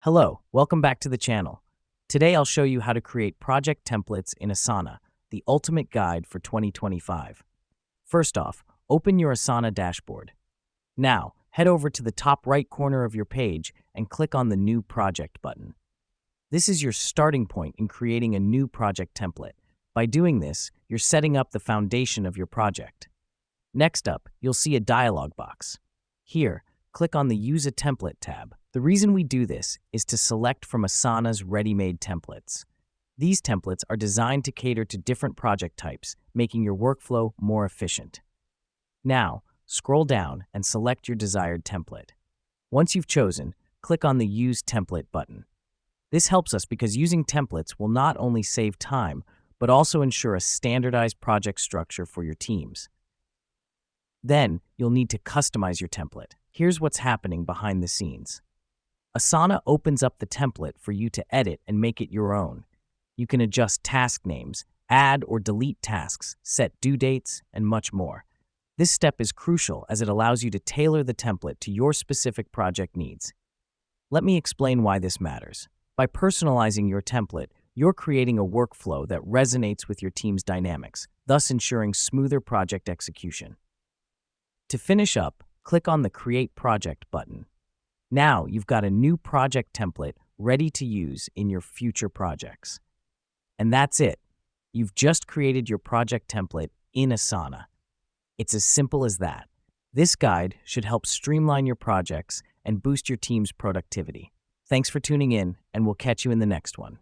Hello, welcome back to the channel. Today I'll show you how to create project templates in Asana, the ultimate guide for 2025. First off, open your Asana dashboard. Now, head over to the top right corner of your page and click on the New Project button. This is your starting point in creating a new project template. By doing this, you're setting up the foundation of your project. Next up, you'll see a dialog box. Here, click on the Use a Template tab. The reason we do this is to select from Asana's ready-made templates. These templates are designed to cater to different project types, making your workflow more efficient. Now, scroll down and select your desired template. Once you've chosen, click on the Use Template button. This helps us because using templates will not only save time, but also ensure a standardized project structure for your teams. Then, you'll need to customize your template. Here's what's happening behind the scenes. Asana opens up the template for you to edit and make it your own. You can adjust task names, add or delete tasks, set due dates, and much more. This step is crucial as it allows you to tailor the template to your specific project needs. Let me explain why this matters. By personalizing your template, you're creating a workflow that resonates with your team's dynamics, thus ensuring smoother project execution. To finish up, click on the Create Project button. Now you've got a new project template ready to use in your future projects. And that's it. You've just created your project template in Asana. It's as simple as that. This guide should help streamline your projects and boost your team's productivity. Thanks for tuning in, and we'll catch you in the next one.